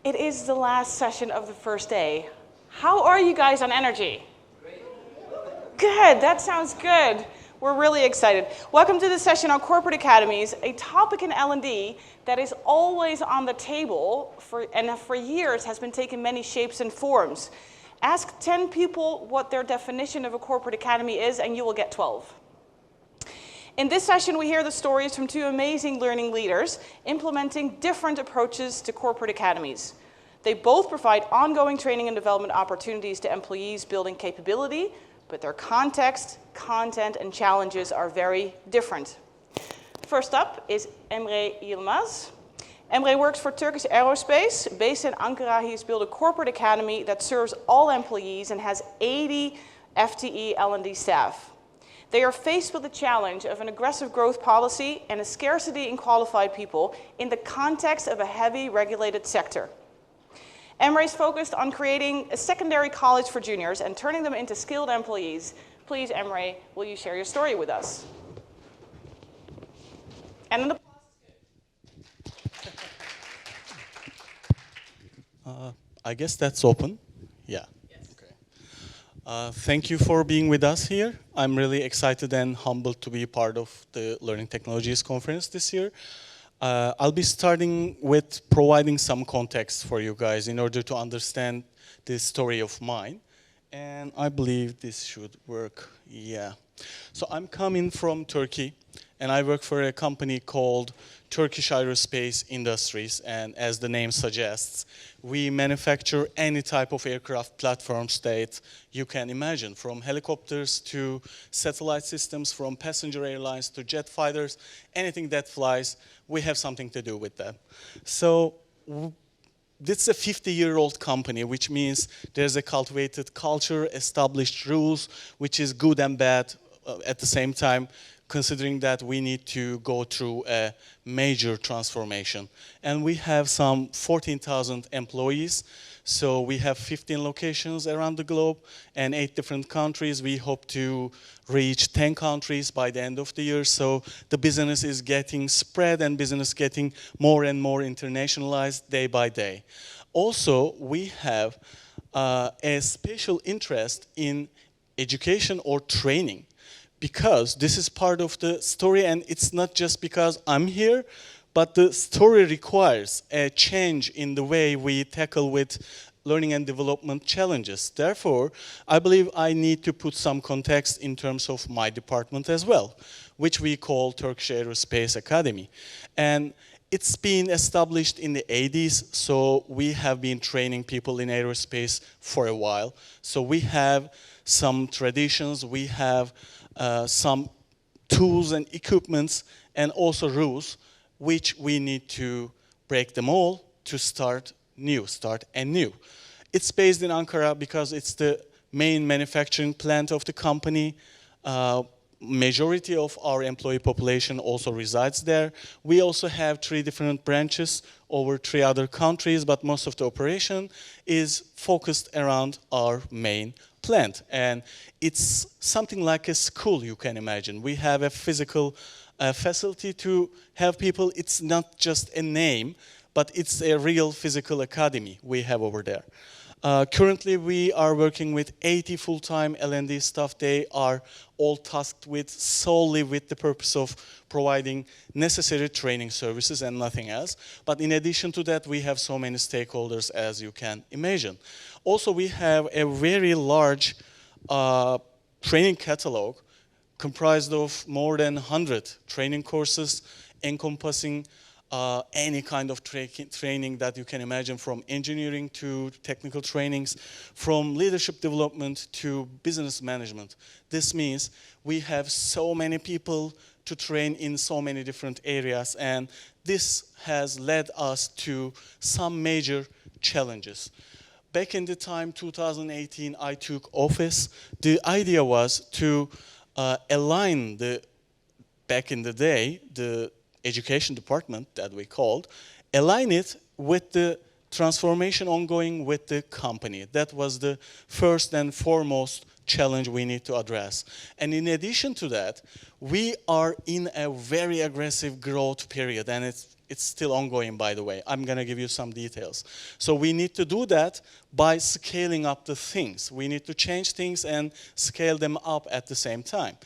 It is the last session of the first day. How are you guys on energy? Great. Good, that sounds good. We're really excited. Welcome to this session on corporate academies, a topic in L&D that is always on the table and for years has been taking many shapes and forms. Ask 10 people what their definition of a corporate academy is and you will get 12. In this session, we hear the stories from two amazing learning leaders implementing different approaches to corporate academies. They both provide ongoing training and development opportunities to employees building capability, but their context, content, and challenges are very different. First up is Emre Yilmaz. Emre works for Turkish Aerospace. Based in Ankara, he's built a corporate academy that serves all employees and has 80 FTE L&D staff. They are faced with the challenge of an aggressive growth policy and a scarcity in qualified people in the context of a heavy regulated sector. Emre is focused on creating a secondary college for juniors and turning them into skilled employees. Please, Emre, will you share your story with us? And an applause. I guess that's open. Yeah. Thank you for being with us here. I'm really excited and humbled to be part of the Learning Technologies Conference this year. I'll be starting with providing some context for you guys in order to understand this story of mine. And I believe this should work. Yeah. So I'm coming from Turkey, and I work for a company called Turkish Aerospace Industries, and as the name suggests, we manufacture any type of aircraft platforms that you can imagine, from helicopters to satellite systems, from passenger airlines to jet fighters, anything that flies, we have something to do with that. So this is a 50-year-old company, which means there's a cultivated culture, established rules, which is good and bad at the same time, considering that we need to go through a major transformation. And we have some 14,000 employees, so we have 15 locations around the globe and 8 different countries. We hope to reach 10 countries by the end of the year, so the business is getting spread and business getting more and more internationalized day by day. Also, we have a special interest in education or training, because this is part of the story, and it's not just because I'm here, but the story requires a change in the way we tackle with learning and development challenges. Therefore, I believe I need to put some context in terms of my department as well, which we call Turkish Aerospace Academy. And it's been established in the 80s, so we have been training people in aerospace for a while. So we have some traditions, we have some tools and equipments and also rules which we need to break them all to start anew. It's based in Ankara because it's the main manufacturing plant of the company. Majority of our employee population also resides there. We also have 3 different branches over 3 other countries, but most of the operation is focused around our main plant. And it's something like a school, you can imagine. We have a physical facility to have people. It's not just a name, but it's a real physical academy we have over there. Currently, we are working with 80 full-time L&D staff. They are all tasked with solely with the purpose of providing necessary training services and nothing else. But in addition to that, we have so many stakeholders, as you can imagine. Also, we have a very large training catalog comprised of more than 100 training courses encompassing any kind of training that you can imagine, from engineering to technical trainings, from leadership development to business management. This means we have so many people to train in so many different areas, and this has led us to some major challenges. Back in the time, 2018, I took office. The idea was to align back in the day, the education department that we called, align it with the transformation ongoing with the company. That was the first and foremost challenge we need to address. And in addition to that, we are in a very aggressive growth period, and It's still ongoing, by the way. I'm going to give you some details. So we need to do that by scaling up the things. We need to change things and scale them up at the same time.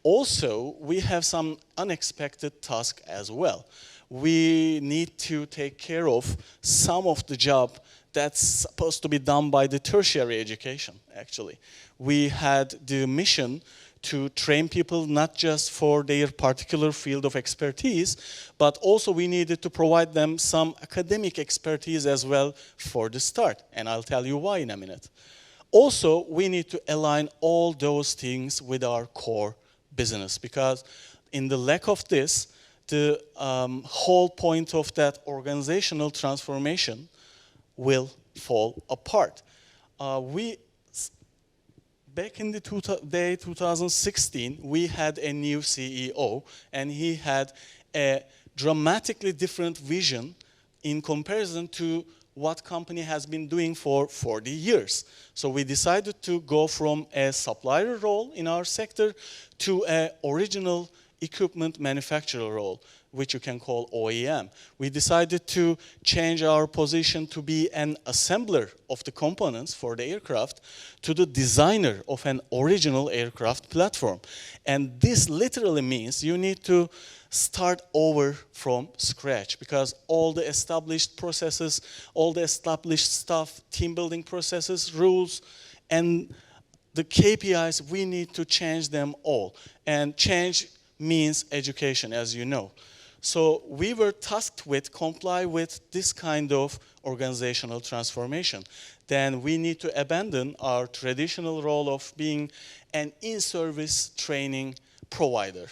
Also, we have some unexpected tasks as well. We need to take care of some of the job that's supposed to be done by the tertiary education, actually. We had the mission to train people not just for their particular field of expertise, but also we needed to provide them some academic expertise as well for the start, and I'll tell you why in a minute. Also, we need to align all those things with our core business, because in the lack of this, the whole point of that organizational transformation will fall apart. Back in the 2016, we had a new CEO, and he had a dramatically different vision in comparison to what company has been doing for 40 years. So we decided to go from a supplier role in our sector to an original equipment manufacturer role, which you can call OEM. We decided to change our position to be an assembler of the components for the aircraft to the designer of an original aircraft platform. And this literally means you need to start over from scratch, because all the established processes, all the established stuff, team building processes, rules, and the KPIs, we need to change them all. And change means education, as you know. So we were tasked with comply with this kind of organizational transformation. Then we need to abandon our traditional role of being an in-service training provider.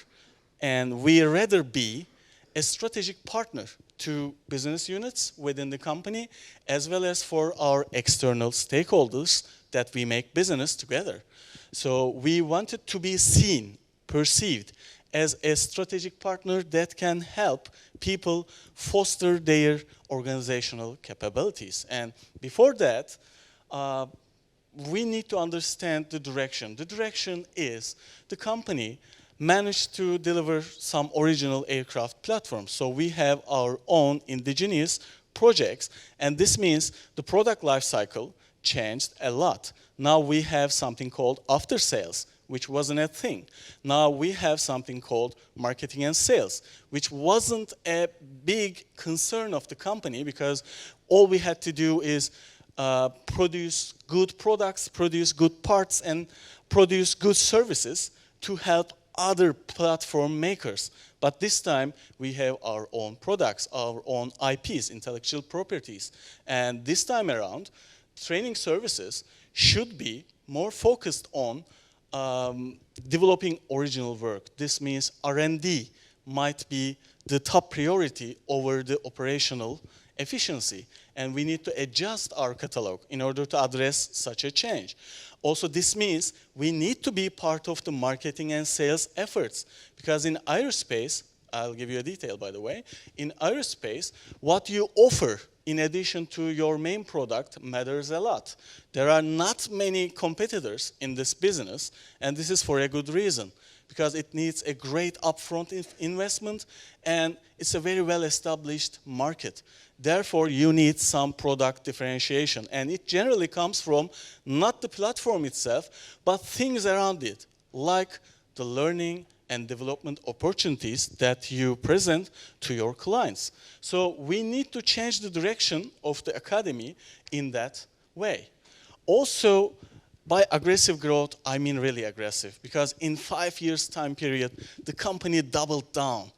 And we rather be a strategic partner to business units within the company, as well as for our external stakeholders that we make business together. So we wanted to be seen, perceived, as a strategic partner that can help people foster their organizational capabilities. And before that, we need to understand the direction. The direction is the company managed to deliver some original aircraft platforms. So we have our own indigenous projects, and this means the product life cycle changed a lot. Now we have something called after sales, which wasn't a thing. Now we have something called marketing and sales, which wasn't a big concern of the company, because all we had to do is produce good products, produce good parts, and produce good services to help other platform makers. But this time we have our own products, our own IPs, intellectual properties. And this time around, training services should be more focused on developing original work. This means R&D might be the top priority over the operational efficiency. And we need to adjust our catalog in order to address such a change. Also, this means we need to be part of the marketing and sales efforts, because in aerospace, I'll give you a detail, by the way, in aerospace, what you offer in addition to your main product matters a lot. There are not many competitors in this business, and this is for a good reason, because it needs a great upfront investment, and it's a very well-established market. Therefore, you need some product differentiation, and it generally comes from not the platform itself, but things around it, like the learning and development opportunities that you present to your clients. So we need to change the direction of the academy in that way. Also, by aggressive growth, I mean really aggressive, because in 5 years time period, the company doubled down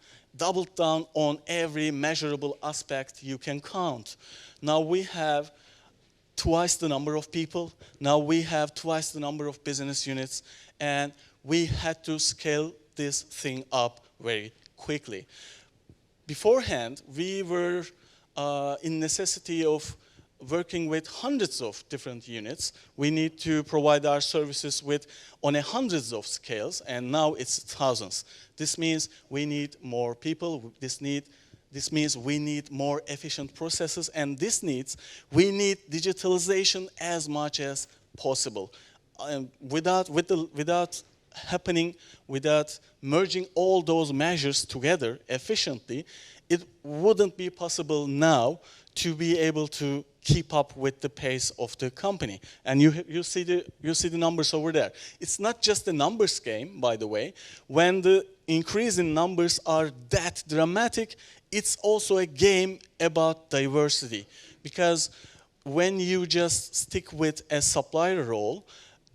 on every measurable aspect you can count. Now we have twice the number of people, now we have twice the number of business units, and we had to scale this thing up very quickly. Beforehand, we were in necessity of working with hundreds of different units. We need to provide our services on hundreds of scales, and now it's thousands. This means we need more people. This means we need more efficient processes, and we need digitalization as much as possible. Without happening without merging all those measures together efficiently, it wouldn't be possible now to be able to keep up with the pace of the company. And you see the numbers over there. It's not just a numbers game, by the way. When the increase in numbers are that dramatic, it's also a game about diversity. Because when you just stick with a supplier role,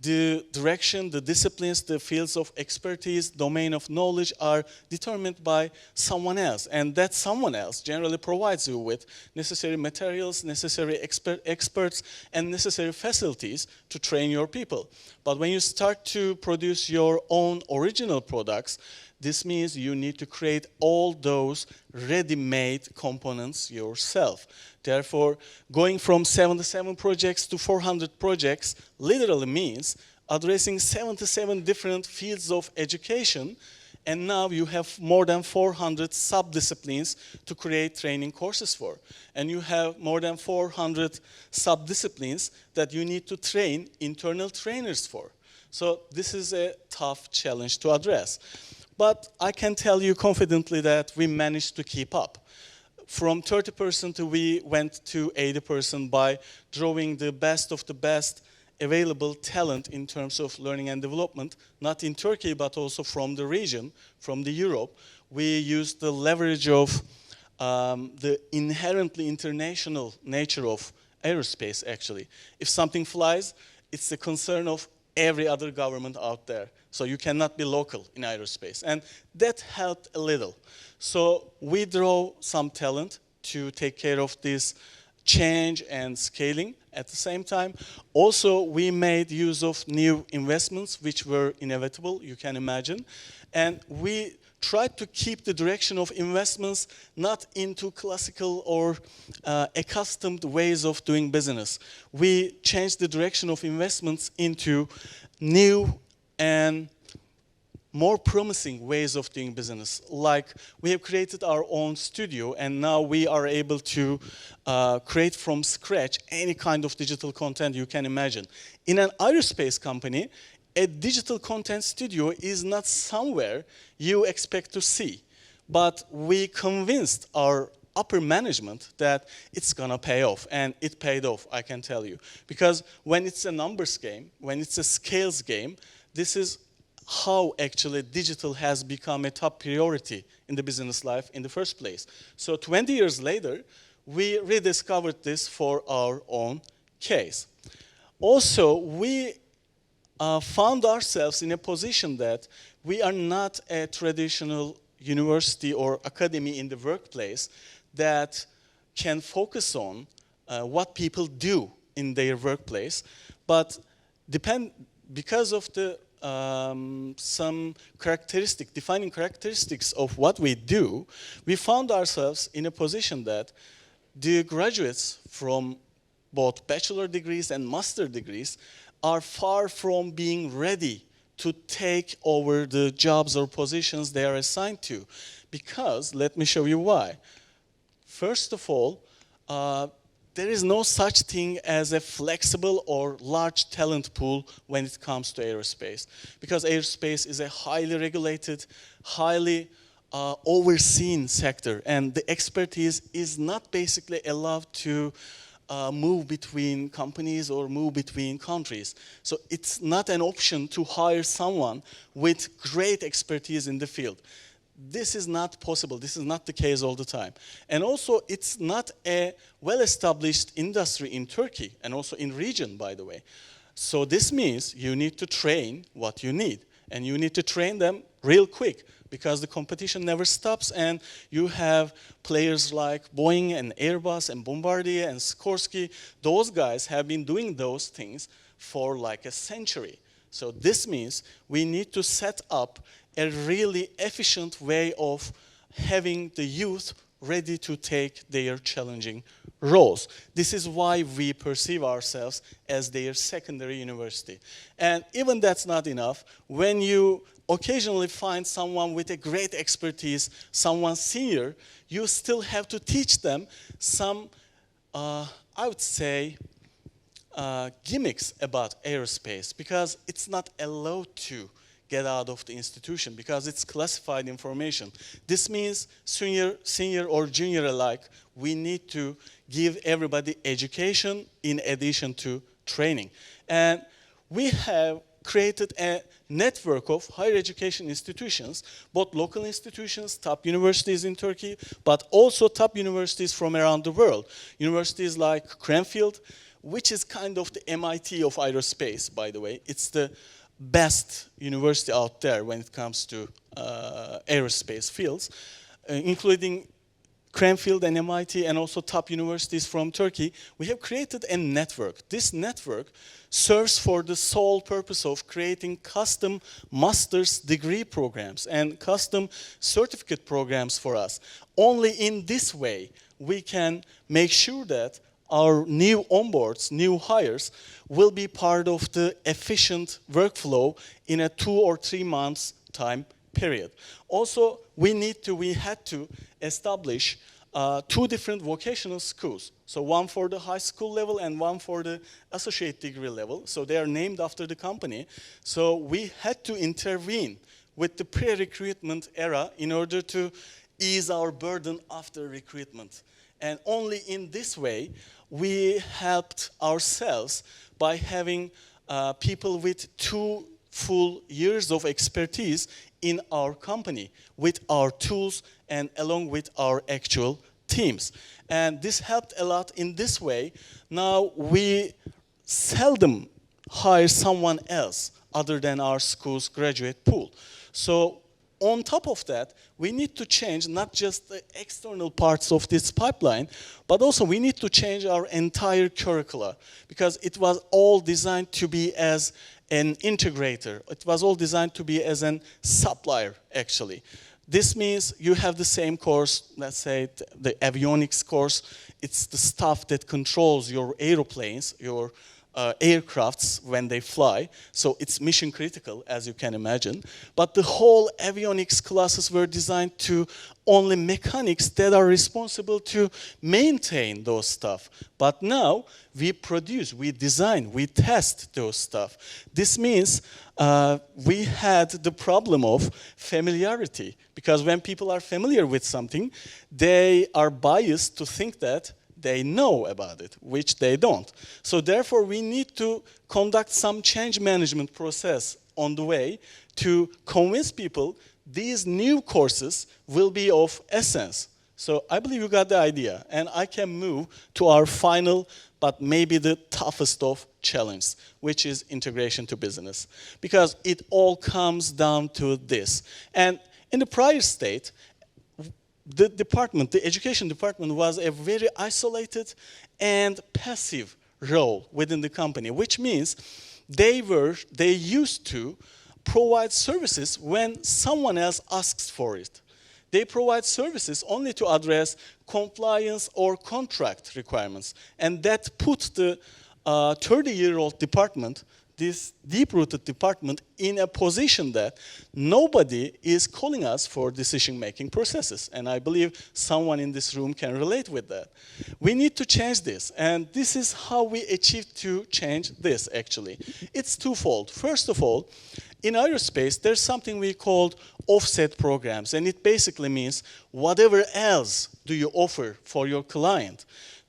the direction, the disciplines, the fields of expertise, domain of knowledge are determined by someone else. And that someone else generally provides you with necessary materials, necessary experts, and necessary facilities to train your people. But when you start to produce your own original products, this means you need to create all those ready-made components yourself. Therefore, going from 77 projects to 400 projects literally means addressing 77 different fields of education, and now you have more than 400 sub-disciplines to create training courses for. And you have more than 400 sub-disciplines that you need to train internal trainers for. So this is a tough challenge to address. But I can tell you confidently that we managed to keep up. From 30% we went to 80% by drawing the best of the best available talent in terms of learning and development, not in Turkey, but also from the region, from the Europe. We used the leverage of the inherently international nature of aerospace, actually. If something flies, it's a concern of every other government out there. So you cannot be local in aerospace. And that helped a little. So we draw some talent to take care of this change and scaling at the same time. Also, we made use of new investments, which were inevitable, you can imagine. And we tried to keep the direction of investments not into classical or accustomed ways of doing business. We changed the direction of investments into new and more promising ways of doing business. Like we have created our own studio, and now we are able to create from scratch any kind of digital content you can imagine. In an aerospace company, a digital content studio is not somewhere you expect to see. But we convinced our upper management that it's gonna pay off, and it paid off, I can tell you. Because when it's a numbers game, when it's a scales game, this is how actually digital has become a top priority in the business life in the first place. So 20 years later, we rediscovered this for our own case. Also, we found ourselves in a position that we are not a traditional university or academy in the workplace that can focus on what people do in their workplace, but because of the some defining characteristics of what we do, we found ourselves in a position that the graduates from both bachelor degrees and master degrees are far from being ready to take over the jobs or positions they are assigned to. Because, let me show you why. First of all, there is no such thing as a flexible or large talent pool when it comes to aerospace. Because aerospace is a highly regulated, highly overseen sector, and the expertise is not basically allowed to move between companies or move between countries. So it's not an option to hire someone with great expertise in the field. This is not possible. This is not the case all the time. And also, it's not a well-established industry in Turkey, and also in region, by the way. So this means you need to train what you need, and you need to train them real quick, because the competition never stops, and you have players like Boeing and Airbus and Bombardier and Sikorsky. Those guys have been doing those things for like a century. So this means we need to set up a really efficient way of having the youth ready to take their challenging roles. This is why we perceive ourselves as their secondary university. And even that's not enough. When you occasionally find someone with a great expertise, someone senior, you still have to teach them some, I would say, gimmicks about aerospace, because it's not allowed to get out of the institution because it's classified information. This means senior or junior alike, we need to give everybody education in addition to training. And we have created a network of higher education institutions, both local institutions, top universities in Turkey, but also top universities from around the world. Universities like Cranfield, which is kind of the MIT of aerospace, by the way. It's the best university out there when it comes to aerospace fields, including Cranfield and MIT and also top universities from Turkey. We have created a network. This network serves for the sole purpose of creating custom master's degree programs and custom certificate programs for us. Only in this way we can make sure that our new onboards, new hires, will be part of the efficient workflow in a 2 or 3 months time period. Also, we had to establish 2 different vocational schools. So one for the high school level and one for the associate degree level. So they are named after the company. So we had to intervene with the pre-recruitment era in order to ease our burden after recruitment. And only in this way, we helped ourselves by having people with 2 full years of expertise in our company with our tools and along with our actual teams. And this helped a lot in this way. Now we seldom hire someone else other than our school's graduate pool. So on top of that, we need to change not just the external parts of this pipeline, but also we need to change our entire curricula because it was all designed to be as an integrator. It was all designed to be as a supplier, actually. This means you have the same course, let's say the avionics course. It's the stuff that controls your airplanes, your aircrafts when they fly. So it's mission critical, as you can imagine. But the whole avionics classes were designed to only mechanics that are responsible to maintain those stuff. But now we produce, we design, we test those stuff. This means we had the problem of familiarity, because when people are familiar with something, they are biased to think that they know about it, which they don't. So therefore, we need to conduct some change management process on the way to convince people these new courses will be of essence. So I believe you got the idea, and I can move to our final, but maybe the toughest of challenge, which is integration to business, because it all comes down to this. And in the prior state, the department, the education department, was a very isolated and passive role within the company, which means they used to provide services when someone else asks for it. They provide services only to address compliance or contract requirements. And that put the 30-year-old department, this deep-rooted department, in a position that nobody is calling us for decision-making processes. And I believe someone in this room can relate with that. We need to change this. And this is how we achieved to change this, actually. It's twofold. First of all, in aerospace, there's something we call offset programs. And it basically means whatever else do you offer for your client.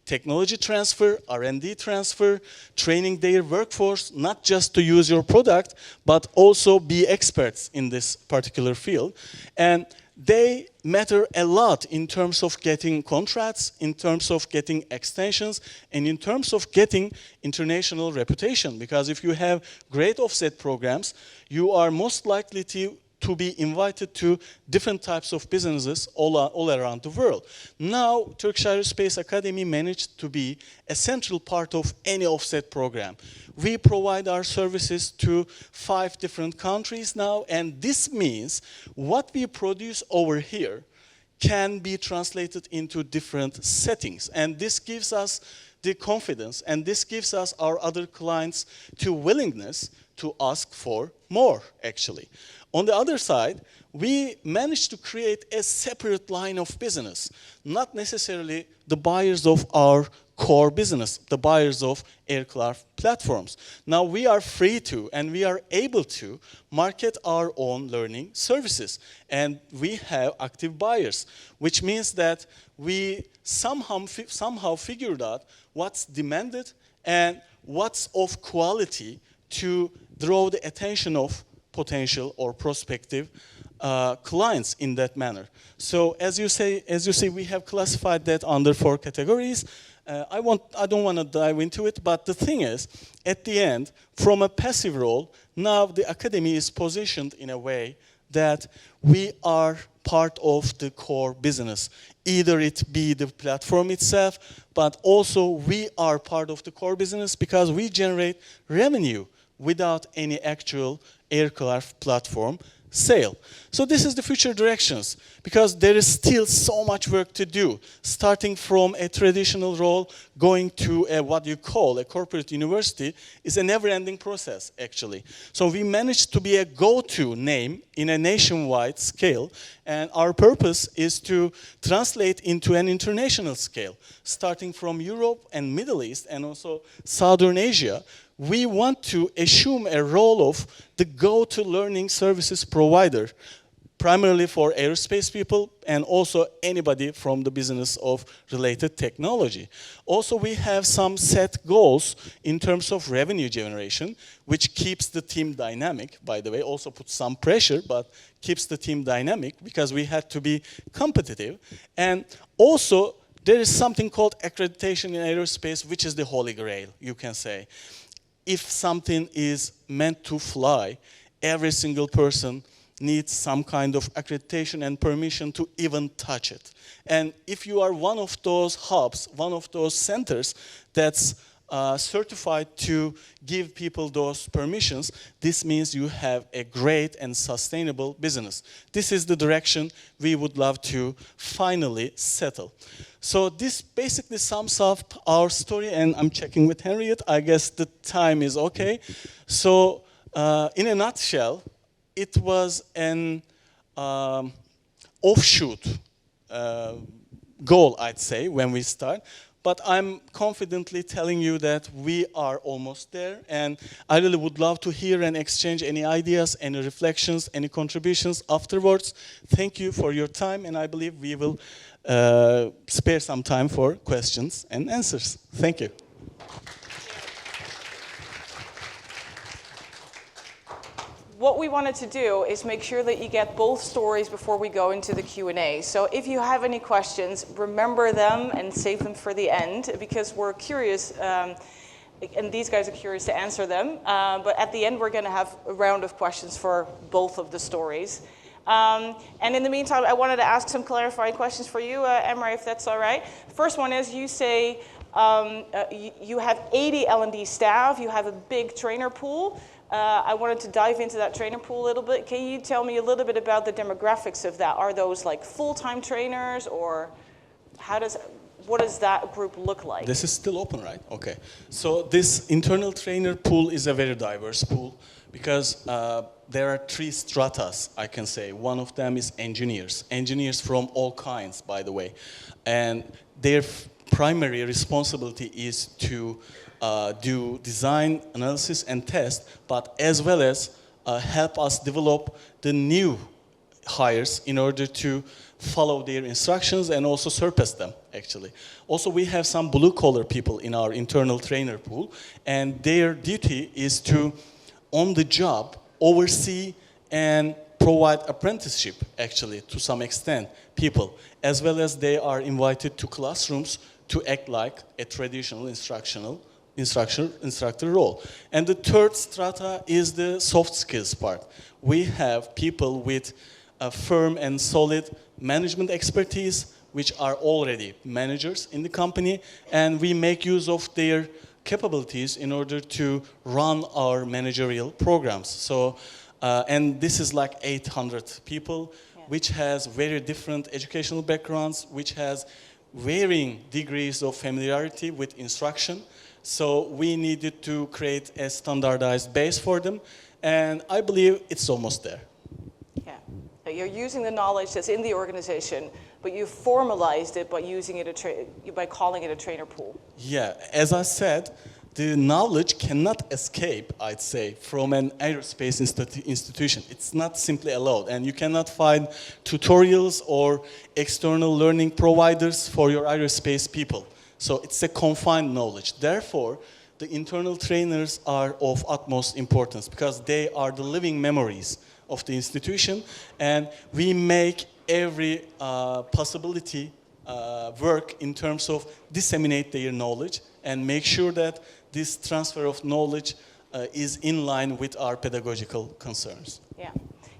Technology transfer, R&D transfer, training their workforce, not just to use your product, but also be experts in this particular field. And they matter a lot in terms of getting contracts, in terms of getting extensions, and in terms of getting international reputation. Because if you have great offset programs, you are most likely to be invited to different types of businesses all around the world. Now, Turkish Aerospace Academy managed to be a central part of any offset program. We provide our services to 5 different countries now, and this means what we produce over here can be translated into different settings. And this gives us the confidence, and this gives us our other clients to willingness to ask for more, actually. On the other side, we managed to create a separate line of business, not necessarily the buyers of our core business, the buyers of aircraft platforms. Now we are free to, and we are able to, market our own learning services. And we have active buyers, which means that we somehow figured out what's demanded and what's of quality to draw the attention of potential or prospective clients in that manner. So as you see, we have classified that under 4 categories. I don't want to dive into it, but the thing is, at the end, from a passive role, now the academy is positioned in a way that we are part of the core business. Either it be the platform itself, but also we are part of the core business because we generate revenue without any actual aircraft platform sale. So this is the future directions, because there is still so much work to do, starting from a traditional role, going to what you call a corporate university is a never-ending process, actually. So we managed to be a go-to name in a nationwide scale, and our purpose is to translate into an international scale, starting from Europe and Middle East and also Southern Asia. We want to assume a role of the go-to learning services provider, primarily for aerospace people and also anybody from the business of related technology. Also, we have some set goals in terms of revenue generation, which keeps the team dynamic, by the way, also puts some pressure, but keeps the team dynamic because we had to be competitive. And also, there is something called accreditation in aerospace, which is the holy grail, you can say. If something is meant to fly, every single person needs some kind of accreditation and permission to even touch it. And if you are one of those hubs, one of those centers that's certified to give people those permissions, this means you have a great and sustainable business. This is the direction we would love to finally settle. So this basically sums up our story, and I'm checking with Henriette. I guess the time is okay. So in a nutshell, it was an offshoot goal, I'd say, when we start. But I'm confidently telling you that we are almost there, and I really would love to hear and exchange any ideas, any reflections, any contributions afterwards. Thank you for your time, and I believe we will spare some time for questions and answers. Thank you. What we wanted to do is make sure that you get both stories before we go into the Q&A. So if you have any questions, remember them and save them for the end, because we're curious, and these guys are curious to answer them. But at the end, we're going to have a round of questions for both of the stories. And in the meantime, I wanted to ask some clarifying questions for you, Emre, if that's all right. First one is, you say you have 80 L&D staff, you have a big trainer pool. I wanted to dive into that trainer pool a little bit. Can you tell me a little bit about the demographics of that? Are those like full-time trainers, or what does that group look like? This is still open, right? Okay. So this internal trainer pool is a very diverse pool because there are 3 stratas, I can say. One of them is engineers from all kinds, by the way. And their primary responsibility is to do design, analysis, and test, but as well as help us develop the new hires in order to follow their instructions and also surpass them, actually. Also, we have some blue-collar people in our internal trainer pool, and their duty is to, on the job, oversee and provide apprenticeship, actually, to some extent, people, as well as they are invited to classrooms to act like a traditional instructor role. And the third strata is the soft skills part. We have people with a firm and solid management expertise, which are already managers in the company, and we make use of their capabilities in order to run our managerial programs. So, and this is like 800 people, which has very different educational backgrounds, which has varying degrees of familiarity with instruction. So we needed to create a standardized base for them, and I believe it's almost there. Yeah. You're using the knowledge that's in the organization, but you formalized it by using it by calling it a trainer pool. Yeah, as I said, the knowledge cannot escape, I'd say, from an aerospace institution. It's not simply allowed, and you cannot find tutorials or external learning providers for your aerospace people. So it's a confined knowledge. Therefore, the internal trainers are of utmost importance because they are the living memories of the institution, and we make every possibility work in terms of disseminate their knowledge and make sure that this transfer of knowledge is in line with our pedagogical concerns. Yeah.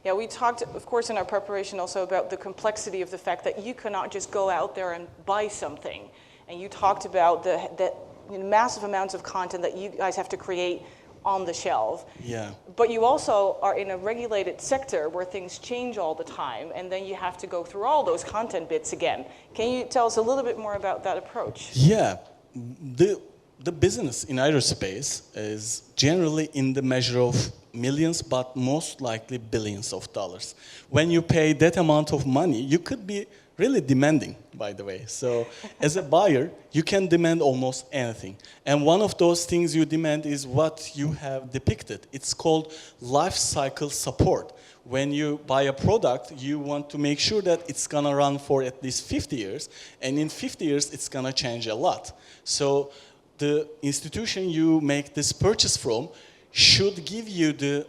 Yeah, we talked, of course, in our preparation also about the complexity of the fact that you cannot just go out there and buy something. And you talked about the massive amounts of content that you guys have to create on the shelf. Yeah. But you also are in a regulated sector where things change all the time, and then you have to go through all those content bits again. Can you tell us a little bit more about that approach? Yeah. The business in aerospace is generally in the measure of millions, but most likely billions of dollars. When you pay that amount of money, you could be really demanding, by the way. So as a buyer, you can demand almost anything. And one of those things you demand is what you have depicted. It's called life cycle support. When you buy a product, you want to make sure that it's gonna run for at least 50 years, and in 50 years, it's gonna change a lot. So the institution you make this purchase from should give you the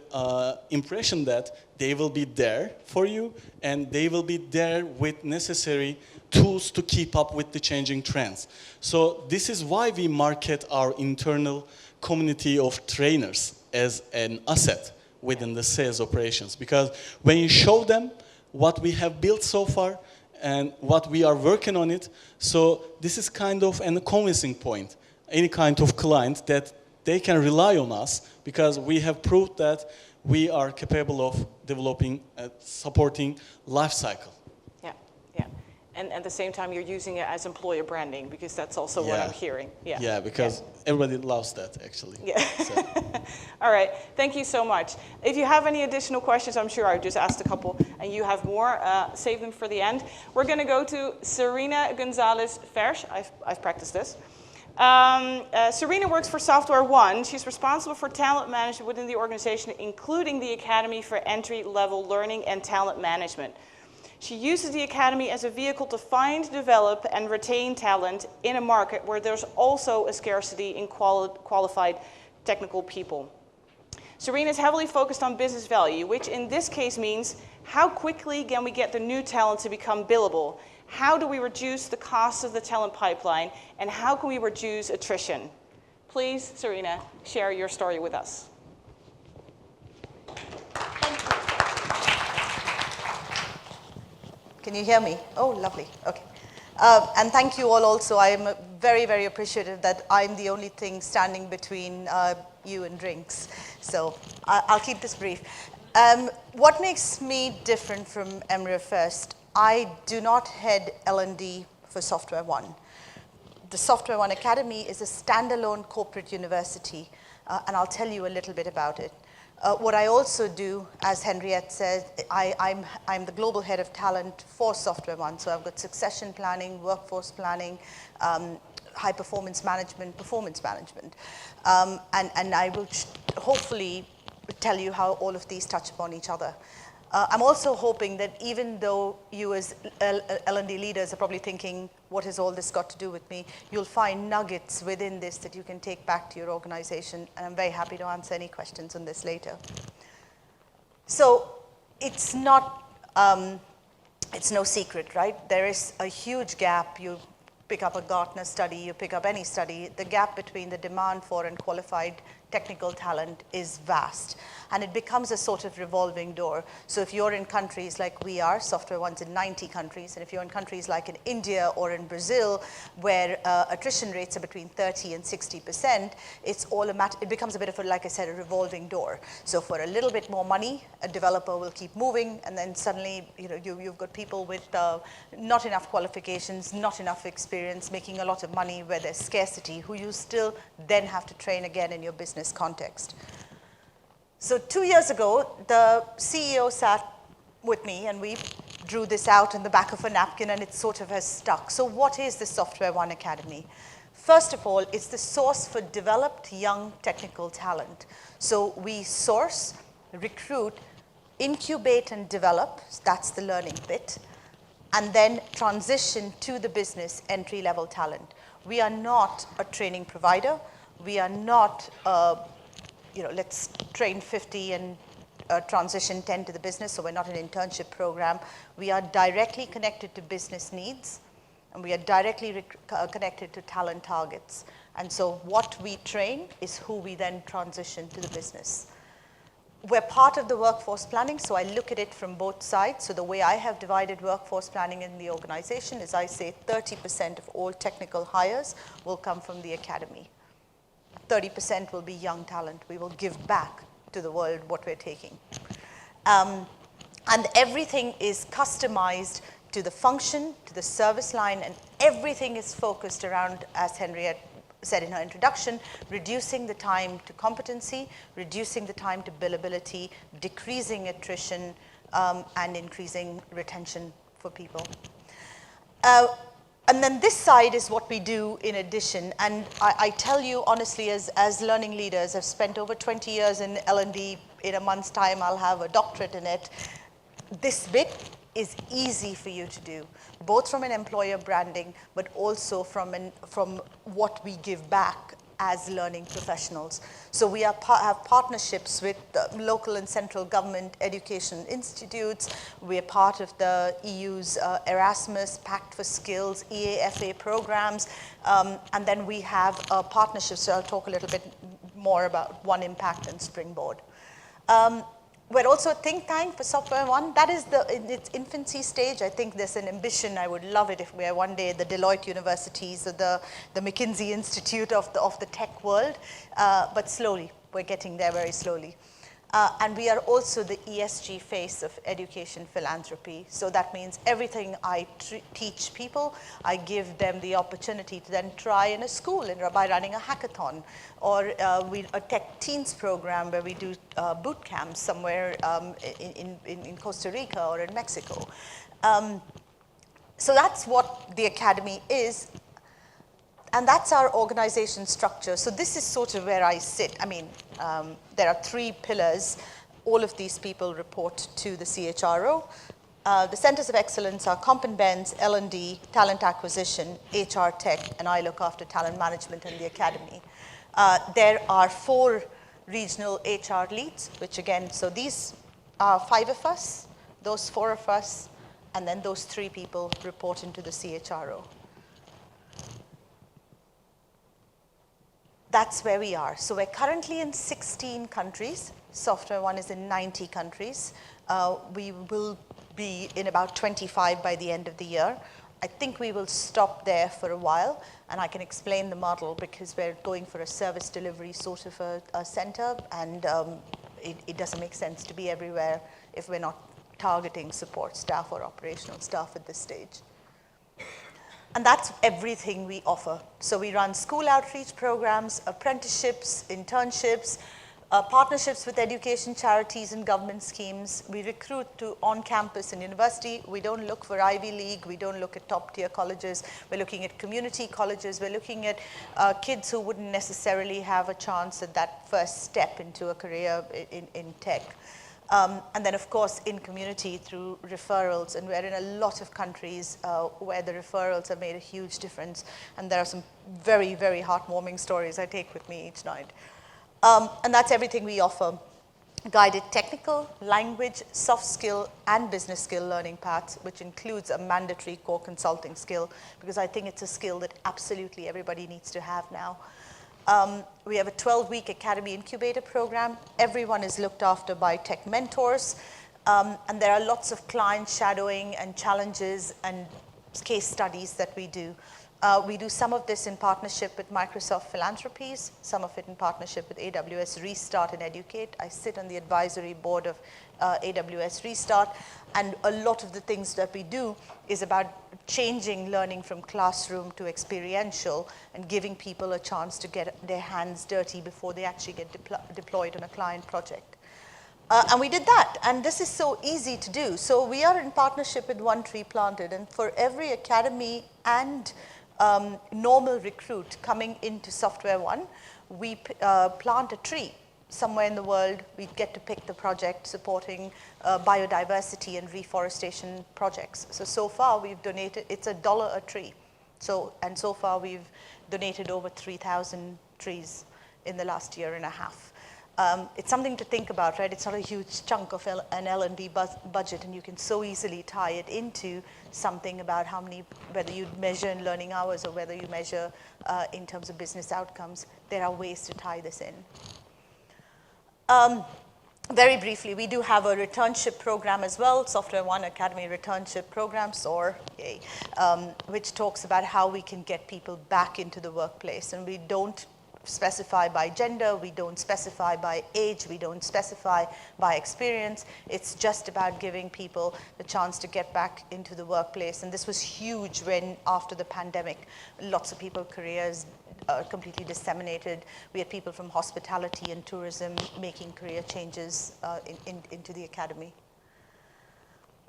impression that they will be there for you and they will be there with necessary tools to keep up with the changing trends. So this is why we market our internal community of trainers as an asset within the sales operations, because when you show them what we have built so far and what we are working on it, so this is kind of a convincing point. Any kind of client that they can rely on us because we have proved that we are capable of developing, supporting life cycle. Yeah, yeah. And at the same time, you're using it as employer branding because that's also what I'm hearing. Yeah, yeah, because everybody loves that, actually. Yeah. So. All right, thank you so much. If you have any additional questions, I'm sure I've just asked a couple, and you have more, save them for the end. We're going to go to Serena Gonzalez-Fersh. I've practiced this. Serena works for Software One. She's responsible for talent management within the organization, including the Academy for Entry-Level Learning and Talent Management. She uses the Academy as a vehicle to find, develop, and retain talent in a market where there's also a scarcity in qualified technical people. Serena is heavily focused on business value, which in this case means how quickly can we get the new talent to become billable? How do we reduce the cost of the talent pipeline, and how can we reduce attrition? Please, Serena, share your story with us. Thank you. Can you hear me? Oh, lovely. Okay. And thank you all also. I am very, very appreciative that I'm the only thing standing between you and drinks. So I'll keep this brief. What makes me different from Emre first? I do not head L&D for Software One. The Software One Academy is a standalone corporate university, and I'll tell you a little bit about it. What I also do, as Henriette said, I'm the global head of talent for Software One, so I've got succession planning, workforce planning, high performance management, performance management. And I will hopefully tell you how all of these touch upon each other. I'm also hoping that even though you as L&D leaders are probably thinking, what has all this got to do with me? You'll find nuggets within this that you can take back to your organization, and I'm very happy to answer any questions on this later. So it's not, it's no secret, right? There is a huge gap. You pick up a Gartner study, you pick up any study, the gap between the demand for and qualified technical talent is vast. And it becomes a sort of revolving door. So if you're in countries like we are, Software One's in 90 countries, and if you're in countries like in India or in Brazil, where attrition rates are between 30 and 60%, it becomes a bit of, like I said, a revolving door. So for a little bit more money, a developer will keep moving, and then suddenly you've got people with not enough qualifications, not enough experience, making a lot of money where there's scarcity, who you still then have to train again in your business context. So 2 years ago, the CEO sat with me and we drew this out in the back of a napkin, and it sort of has stuck. So what is the Software One Academy? First of all, it's the source for developed young technical talent. So we source, recruit, incubate and develop, that's the learning bit, and then transition to the business entry-level talent. We are not a training provider. We are not let's train 50 and transition 10 to the business, so we're not an internship program. We are directly connected to business needs, and we are directly connected to talent targets. And so what we train is who we then transition to the business. We're part of the workforce planning, so I look at it from both sides. So the way I have divided workforce planning in the organization is I say 30% of all technical hires will come from the academy. 30% will be young talent. We will give back to the world what we're taking. And everything is customized to the function, to the service line, and everything is focused around, as Henriette said in her introduction, reducing the time to competency, reducing the time to billability, decreasing attrition, and increasing retention for people. And then this side is what we do in addition. And I tell you honestly, as learning leaders, I've spent over 20 years in L&D. In a month's time, I'll have a doctorate in it. This bit is easy for you to do, both from an employer branding, but also from what we give back as learning professionals. So we have partnerships with local and central government education institutes. We are part of the EU's Erasmus, Pact for Skills, EAFA programs. And then we have partnerships, so I'll talk a little bit more about One Impact and Springboard. We're also a think tank for Software One. That is in its infancy stage. I think there's an ambition. I would love it if we are one day the Deloitte universities or the McKinsey Institute of the tech world. But slowly, we're getting there very slowly. And we are also the ESG face of education philanthropy. So that means everything I teach people, I give them the opportunity to then try in a school by running a hackathon, or a tech teens program where we do boot camps somewhere in Costa Rica or in Mexico. So that's what the academy is. And that's our organization structure. So this is sort of where I sit. I mean, there are 3 pillars. All of these people report to the CHRO. The centers of excellence are Comp and Ben's, L&D, talent acquisition, HR tech, and I look after talent management and the academy. There are 4 regional HR leads, which again, so these are 5 of us, those 4 of us, and then those 3 people report into the CHRO. That's where we are. So we're currently in 16 countries. Software One is in 90 countries. We will be in about 25 by the end of the year. I think we will stop there for a while, and I can explain the model because we're going for a service delivery sort of a center, and it doesn't make sense to be everywhere if we're not targeting support staff or operational staff at this stage. And that's everything we offer. So we run school outreach programs, apprenticeships, internships, partnerships with education charities and government schemes. We recruit to on-campus and university. We don't look for Ivy League. We don't look at top-tier colleges. We're looking at community colleges. We're looking at kids who wouldn't necessarily have a chance at that first step into a career in tech. And then, of course, in community through referrals. And we're in a lot of countries where the referrals have made a huge difference. And there are some very, very heartwarming stories I take with me each night. And that's everything we offer. Guided technical, language, soft skill, and business skill learning paths, which includes a mandatory core consulting skill, because I think it's a skill that absolutely everybody needs to have now. We have a 12-week Academy Incubator program. Everyone is looked after by tech mentors. And there are lots of client shadowing and challenges and case studies that we do. We do some of this in partnership with Microsoft Philanthropies, some of it in partnership with AWS Restart and Educate. I sit on the advisory board of AWS Restart, and a lot of the things that we do is about changing learning from classroom to experiential and giving people a chance to get their hands dirty before they actually get deployed on a client project. And we did that, and this is so easy to do. So we are in partnership with One Tree Planted, and for every academy and normal recruit coming into Software One, we plant a tree somewhere in the world. We get to pick the project supporting biodiversity and reforestation projects. So far we've donated, it's $1 a tree. So far we've donated over 3,000 trees in the last year and a half. It's something to think about, right? It's not a huge chunk of an L&D budget, and you can so easily tie it into something about how many, whether you measure in learning hours or whether you measure in terms of business outcomes. There are ways to tie this in. Very briefly, we do have a returnship program as well, Software One Academy Returnship Program, SOAR, which talks about how we can get people back into the workplace. And we don't specify by gender, we don't specify by age, we don't specify by experience. It's just about giving people the chance to get back into the workplace. And this was huge when, after the pandemic, lots of people's careers completely disseminated. We had people from hospitality and tourism making career changes into the academy.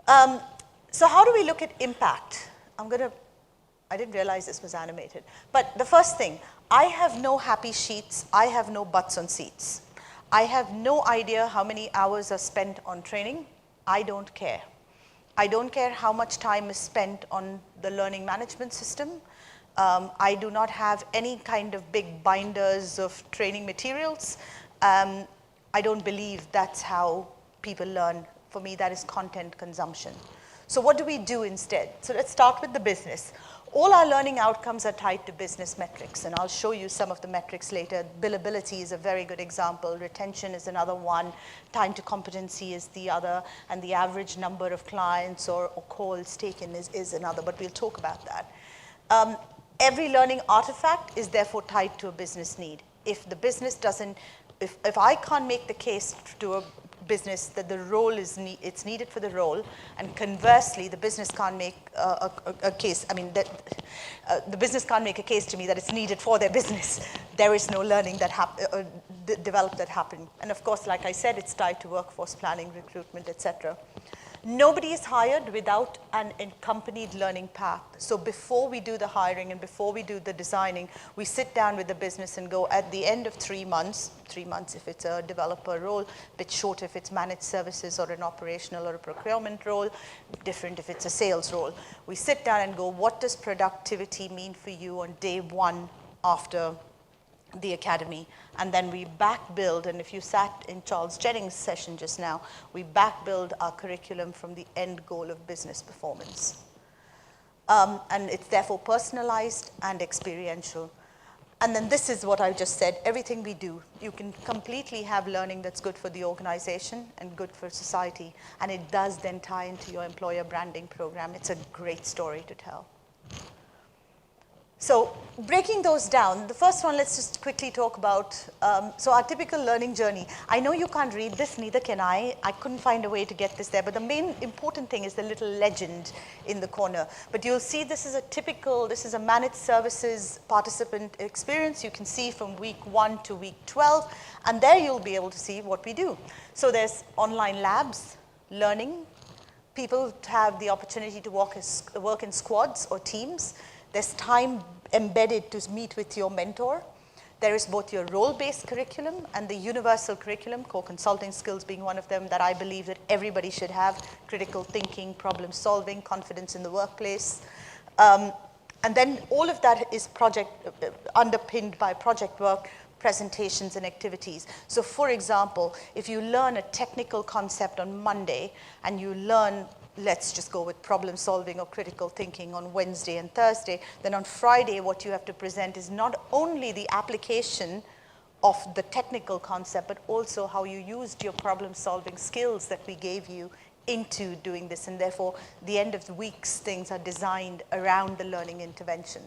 So how do we look at impact? I didn't realize this was animated. But the first thing, I have no happy sheets. I have no butts on seats. I have no idea how many hours are spent on training. I don't care. I don't care how much time is spent on the learning management system. I do not have any kind of big binders of training materials. I don't believe that's how people learn. For me, that is content consumption. So what do we do instead? So let's start with the business. All our learning outcomes are tied to business metrics, and I'll show you some of the metrics later. Billability is a very good example. Retention is another one. Time to competency is the other, and the average number of clients or calls taken is another, but we'll talk about that. Every learning artifact is therefore tied to a business need. If the business doesn't, if I can't make the case to a business that the role is it's needed for the role, and conversely the business can't make a case, the business can't make a case to me that it's needed for their business, there is no learning that developed that happened. And of course, like I said, it's tied to workforce planning, recruitment, etc. Nobody is hired without an accompanied learning path. So before we do the hiring and before we do the designing, we sit down with the business and go at the end of 3 months if it's a developer role, a bit short if it's managed services or an operational or a procurement role, different if it's a sales role. We sit down and go, what does productivity mean for you on day one after the academy? And then we back build, and if you sat in Charles Jennings' session just now, we back build our curriculum from the end goal of business performance. And it's therefore personalized and experiential. And then this is what I just said, everything we do, you can completely have learning that's good for the organization and good for society, and it does then tie into your employer branding program. It's a great story to tell. So breaking those down, the first one, let's just quickly talk about, so our typical learning journey. I know you can't read this, neither can I. I couldn't find a way to get this there, but the main important thing is the little legend in the corner. But you'll see this is a managed services participant experience. You can see from week 1 to week 12, and there you'll be able to see what we do. So there's online labs, learning. People have the opportunity to work in squads or teams. There's time embedded to meet with your mentor. There is both your role-based curriculum and the universal curriculum, core consulting skills being one of them, that I believe that everybody should have: critical thinking, problem solving, confidence in the workplace. And then all of that is underpinned by project work, presentations, and activities. So for example, if you learn a technical concept on Monday and you learn let's just go with problem solving or critical thinking on Wednesday and Thursday, then on Friday what you have to present is not only the application of the technical concept, but also how you used your problem solving skills that we gave you into doing this. And therefore, the end of the week's things are designed around the learning intervention.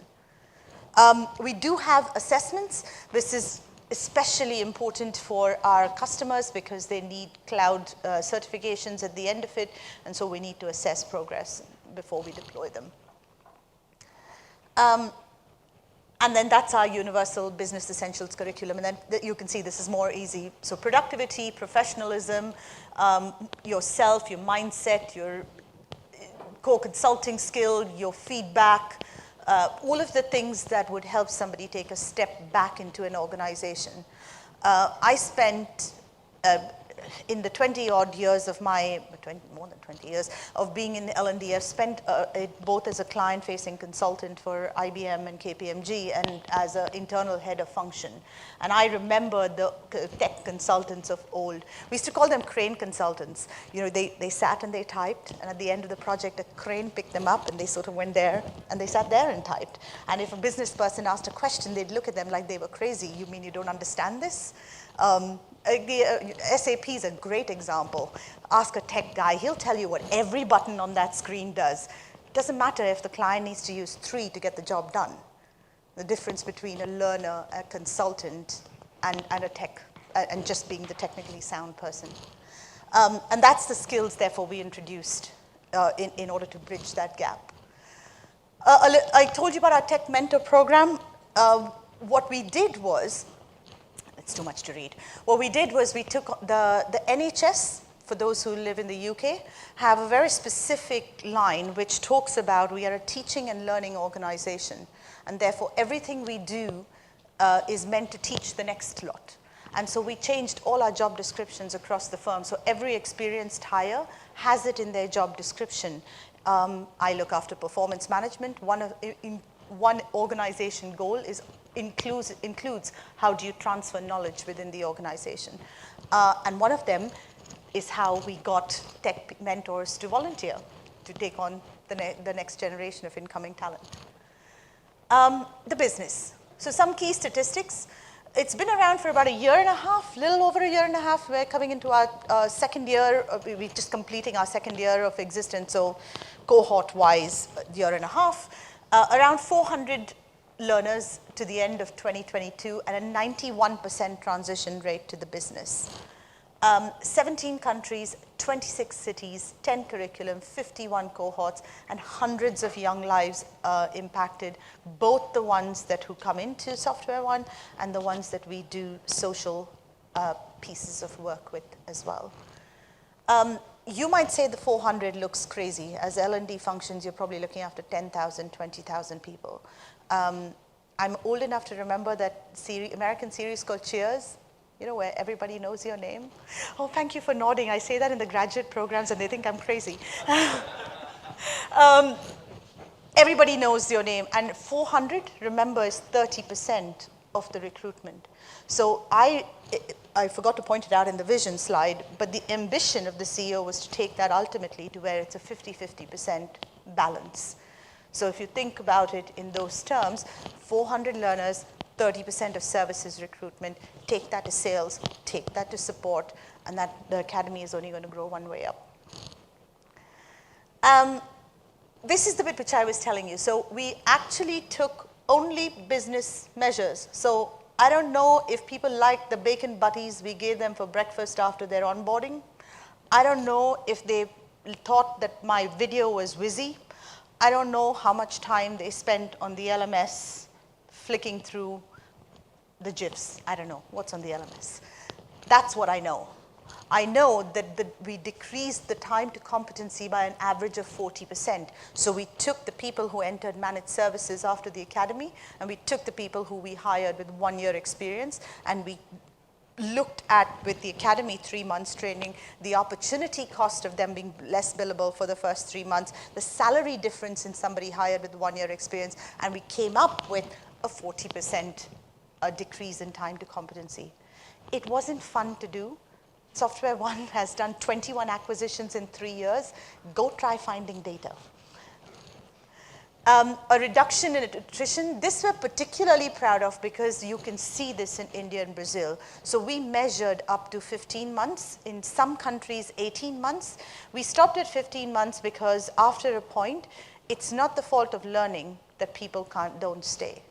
We do have assessments. This is especially important for our customers because they need cloud certifications at the end of it, and so we need to assess progress before we deploy them. And then that's our universal business essentials curriculum, and then you can see this is more easy. So productivity, professionalism, yourself, your mindset, your core consulting skill, your feedback, all of the things that would help somebody take a step back into an organization. I spent, in the 20-odd years of my, more than 20 years of being in L&D, I've spent it both as a client-facing consultant for IBM and KPMG and as an internal head of function. And I remember the tech consultants of old. We used to call them crane consultants. You know, they sat and they typed, and at the end of the project, a crane picked them up, and they sort of went there, and they sat there and typed. And if a business person asked a question, they'd look at them like they were crazy. You mean you don't understand this? SAP is a great example. Ask a tech guy, he'll tell you what every button on that screen does. It doesn't matter if the client needs to use 3 to get the job done. The difference between a learner, a consultant, and a tech, and just being the technically sound person. And that's the skills, therefore, we introduced in order to bridge that gap. I told you about our Tech Mentor program. What we did was, it's too much to read. What we did was we took the NHS, for those who live in the UK, have a very specific line which talks about we are a teaching and learning organization. And therefore, everything we do is meant to teach the next lot. And so we changed all our job descriptions across the firm. So every experienced hire has it in their job description. I look after performance management. One organization goal includes how do you transfer knowledge within the organization. And one of them is how we got tech mentors to volunteer to take on the next generation of incoming talent. The business. So some key statistics. It's been around for about a year and a half, little over a year and a half. We're coming into our second year. We're just completing our second year of existence, so cohort-wise, a year and a half. Around 400 learners to the end of 2022 and a 91% transition rate to the business. 17 countries, 26 cities, 10 curriculum, 51 cohorts, and hundreds of young lives impacted, both the ones who come into Software One and the ones that we do social pieces of work with as well. You might say the 400 looks crazy. As L&D functions, you're probably looking after 10,000, 20,000 people. I'm old enough to remember that American series called Cheers, you know, where everybody knows your name. Oh, thank you for nodding. I say that in the graduate programs and they think I'm crazy. Everybody knows your name, and 400, remember, is 30% of the recruitment. So I forgot to point it out in the vision slide, but the ambition of the CEO was to take that ultimately to where it's a 50-50% balance. So if you think about it in those terms, 400 learners, 30% of services recruitment, take that to sales, take that to support, and that the academy is only going to grow one way up. This is the bit which I was telling you. So we actually took only business measures. So I don't know if people like the bacon butties we gave them for breakfast after their onboarding. I don't know if they thought that my video was whizzy. I don't know how much time they spent on the LMS flicking through the GIFs. I don't know what's on the LMS. That's what I know. I know that we decreased the time to competency by an average of 40%. So we took the people who entered managed services after the academy, and we took the people who we hired with 1 year experience, and we looked at, with the academy 3 months training, the opportunity cost of them being less billable for the first 3 months, the salary difference in somebody hired with 1 year experience, and we came up with a 40% decrease in time to competency. It wasn't fun to do, Software One has done 21 acquisitions in 3 years. Go try finding data. A reduction in attrition, this we're particularly proud of because you can see this in India and Brazil. So we measured up to 15 months, in some countries 18 months. We stopped at 15 months because after a point, it's not the fault of learning that people don't stay.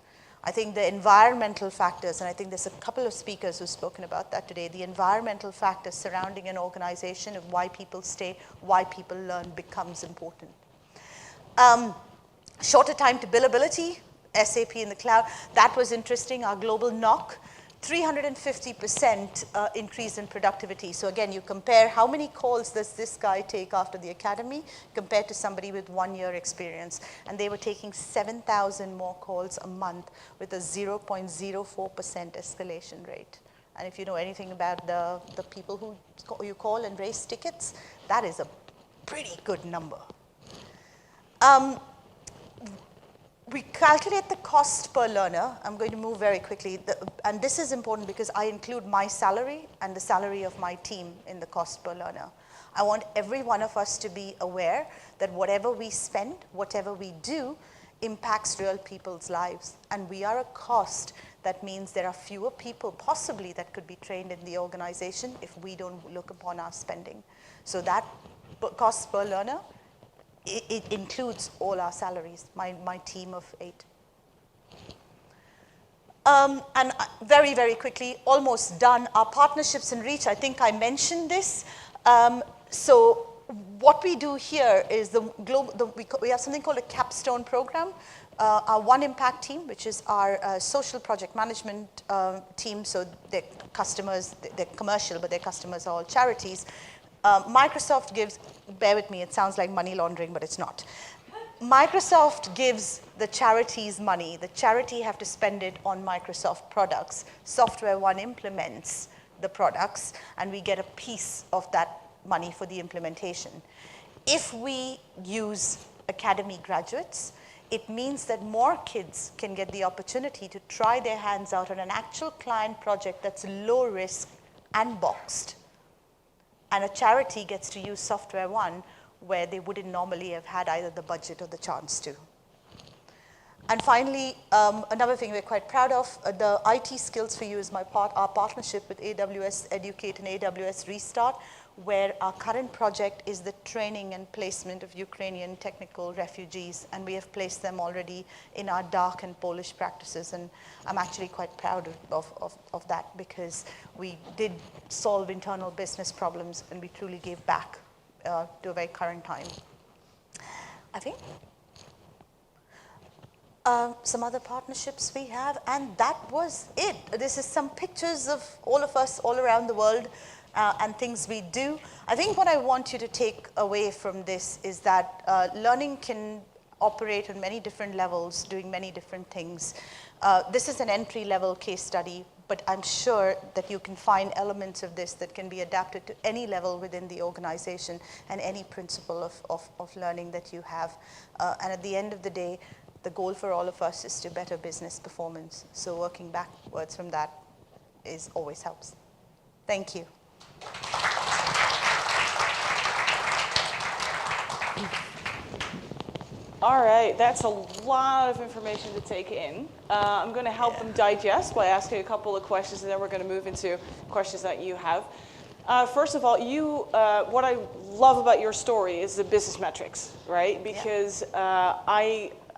I think the environmental factors, and I think there's a couple of speakers who've spoken about that today, the environmental factors surrounding an organization of why people stay, why people learn becomes important. Shorter time to billability, SAP in the cloud, that was interesting. Our global knock, 350% increase in productivity. So again, you compare how many calls does this guy take after the academy compared to somebody with 1 year experience. And they were taking 7,000 more calls a month with a 0.04% escalation rate. And if you know anything about the people who you call and raise tickets, that is a pretty good number. We calculate the cost per learner. I'm going to move very quickly. And this is important because I include my salary and the salary of my team in the cost per learner. I want every one of us to be aware that whatever we spend, whatever we do, impacts real people's lives. And we are a cost. That means there are fewer people possibly that could be trained in the organization if we don't look upon our spending. So that cost per learner, it includes all our salaries, my team of 8. And very, very quickly, almost done, our partnerships and reach, I think I mentioned this. So what we do here is we have something called a capstone program. Our One Impact team, which is our social project management team, so their customers, they're commercial, but their customers are all charities. Microsoft gives, bear with me, it sounds like money laundering, but it's not. Microsoft gives the charities money. The charity have to spend it on Microsoft products. Software One implements the products, and we get a piece of that money for the implementation. If we use academy graduates, it means that more kids can get the opportunity to try their hands out on an actual client project that's low risk and boxed. And a charity gets to use Software One where they wouldn't normally have had either the budget or the chance to. And finally, another thing we're quite proud of, the IT Skills for You is our partnership with AWS Educate and AWS Restart, where our current project is the training and placement of Ukrainian technical refugees, and we have placed them already in our DACH and Polish practices, and I'm actually quite proud of that because we did solve internal business problems and we truly gave back to a very current time. I think some other partnerships we have, and that was it. This is some pictures of all of us all around the world and things we do. I think what I want you to take away from this is that learning can operate on many different levels, doing many different things. This is an entry-level case study, but I'm sure that you can find elements of this that can be adapted to any level within the organization and any principle of learning that you have. And at the end of the day, the goal for all of us is to better business performance. So working backwards from that always helps. Thank you. All right, that's a lot of information to take in. I'm going to help them digest by asking a couple of questions, and then we're going to move into questions that you have. First of all, what I love about your story is the business metrics, right? Because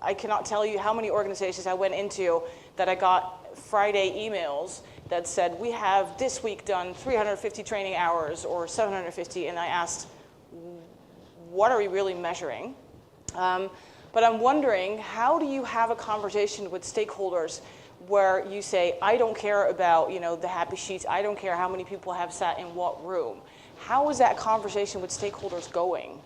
I cannot tell you how many organizations I went into that I got Friday emails that said, we have this week done 350 training hours or 750, and I asked, what are we really measuring? But I'm wondering, how do you have a conversation with stakeholders where you say, I don't care about the happy sheets, I don't care how many people have sat in what room. How is that conversation with stakeholders going?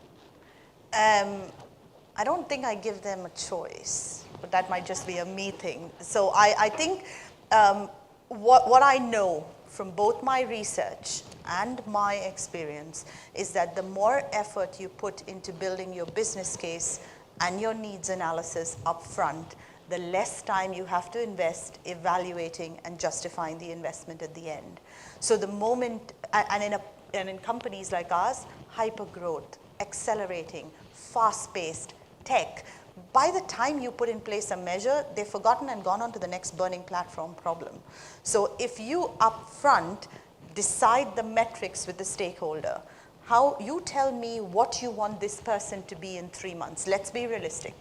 I don't think I give them a choice, but that might just be a me thing. So I think what I know from both my research and my experience is that the more effort you put into building your business case and your needs analysis up front, the less time you have to invest evaluating and justifying the investment at the end. So the moment, and and in companies like ours, hyper-growth, accelerating, fast-paced tech. By the time you put in place a measure, they've forgotten and gone on to the next burning platform problem. So if you upfront decide the metrics with the stakeholder, how you tell me what you want this person to be in 3 months. Let's be realistic.